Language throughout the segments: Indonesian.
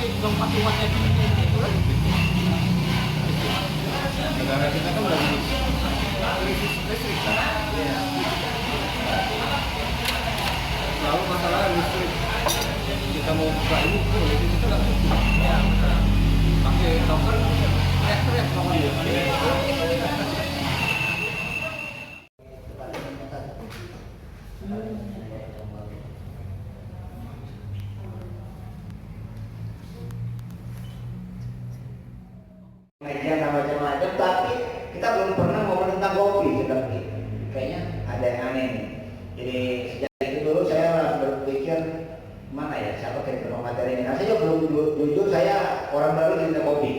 pakai dong patungannya gitu kan. Negara kita kan udah Krisis listrik kan. Iya. Lalu masalah listrik, kita mau buka ini, listrik kita nggak cukup. Ya benar. Pakai token, teriak-teriak sama dia. Media macam-macam, tapi kita belum pernah ngomong tentang kopi seperti kayaknya ada yang aneh nih. Jadi sejak itu dulu saya berpikir mana ya siapa kira materi ini. Nah, saya juga belum jujur saya orang baru di dunia kopi.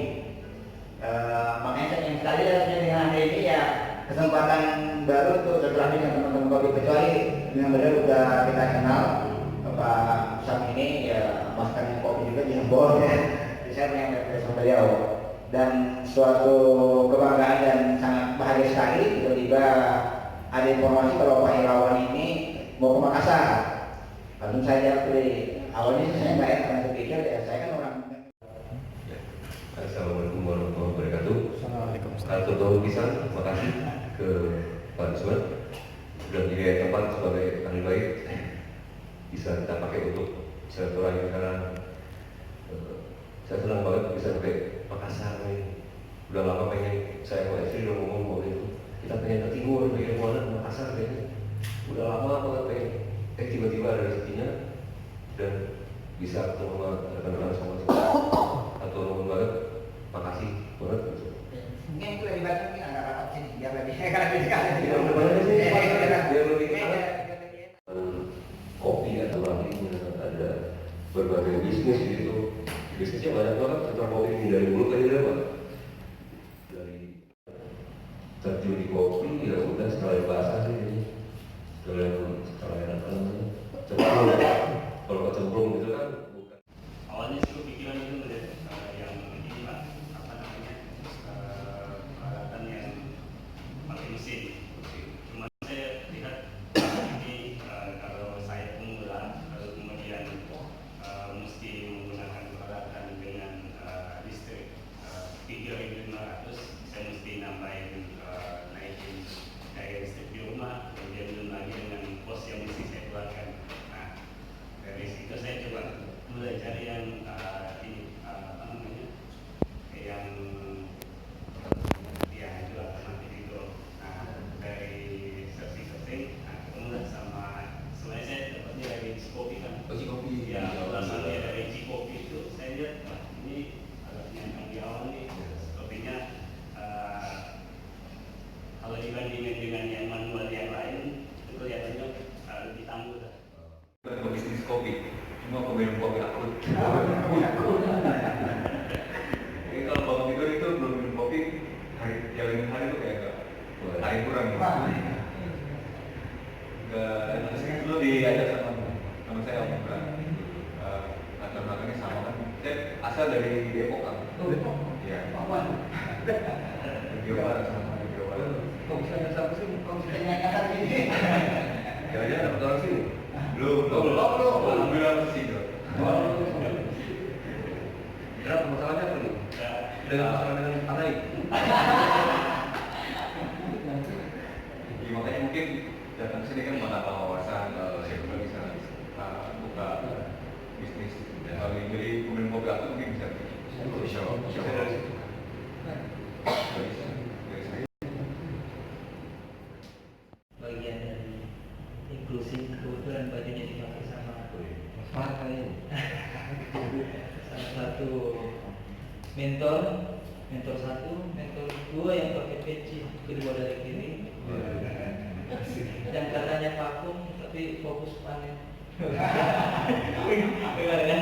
Makanya saya ingin sekali dengan hari ini ya kesempatan baru untuk bertemu dengan teman-teman kopi, kecuali dengan beliau sudah kita kenal Pak Sam ini ya masternya kopi juga di Jambon ya. Jadi saya punya sama beliau. Dan suatu kebanggaan dan sangat bahagia sekali tiba-tiba ada informasi kalau Pak Irawan ini mau ke Makassar. Lalu saya beli awalnya saya nggak enak karena saya pikir ya saya kan orang. Assalamualaikum warahmatullahi wabarakatuh. Assalamualaikum. Terutama pisan, terima kasih ke Pak Nusman sudah menjadi tempat sebagai ahli baik bisa kita pakai untuk silaturahmi karena saya senang banget bisa sampai Makassar nih. Udah lama pengen saya sama istri udah ngomong bahwa itu kita pengen ke timur, pengen kemana ke Makassar kayaknya. Udah lama banget pengen, tiba-tiba ada rezekinya dan bisa ketemu sama rekan-rekan sama atau ngomong banget. Makasih banget. Mungkin itu lebih baik mungkin agak rapat sini biar lebih dekat. Biar lebih dekat. Kopi adalah ini ada berbagai bisnis di situ. Bisnisnya banyak banget tentang kopi ini dari dulu ke hidup. Dari terjun di kopi ya udah sekalian bahasa sih ini sekalian apa namanya cemplung kalau kecemplung gitu kan bukan. Awalnya sih kepikiran itu yang ini Pak, apa namanya peralatan yang pakai mesin. Cuma saya lihat ini kalau saya pemula kalau kemudian mesti menggunakan peralatan dengan listrik 3.500, saya mesti nambahin naikin daya listrik di rumah, kemudian belum lagi dengan kos yang mesti saya keluarkan. Nah, dari situ saya coba mulai cari yang ini apa namanya yang ya itu alternatif itu. Nah, dari searching ketemu sama sebenarnya saya dapatnya dari Cikopi kan. Cikopi Ya, asalnya dari Cikopi itu saya lihat wah ini alatnya yang di awal nih kopinya kalau dibandingkan dengan yang manual yang lain itu kelihatannya lebih tangguh lah. Bisnis kopi, cuma peminum kopi akut. Jadi kalau bangun tidur itu belum minum kopi, jalanin hari itu kayak hari kurang. Enggak, dulu diajak sama saya Om Bram. Latar-latarnya sama kan. Saya asal dari Depok kan. Oh, Depok? Iya. Apa? Jawa Barat sama Jawa Barat. Kok bisa nyasar sih? Kok bisa nyasar gini? Jangan-jangan dapat orang sini? Belum. Alhamdulillah masih dong. Berapa masalahnya apa nih? Dengan masalah dengan tanah ini. Ya, makanya mungkin datang ke sini kan menambah wawasan, siapa tahu bisa buka bisnis. Kalau jadi peminum kopi aku mungkin bisa. Bisa dari situ. Dari saya. Bagian dari inklusi kebetulan bajunya dipakai sama Parah ini. salah satu mentor satu, mentor dua yang pakai peci, kedua dari kiri, yang katanya vakum tapi fokus panen. Dengar kan?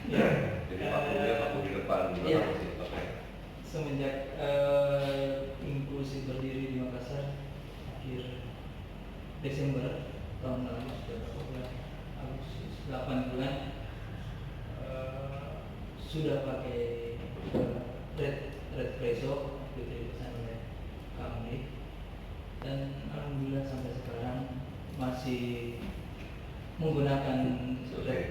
Ya. Jadi aku di depan juga Iya. harus dipakai. Semenjak inklusi berdiri di Makassar akhir Desember tahun lalu sudah berapa bulan? Agustus 8 bulan sudah pakai red presso itu dipesan oleh kami dan alhamdulillah sampai sekarang masih menggunakan red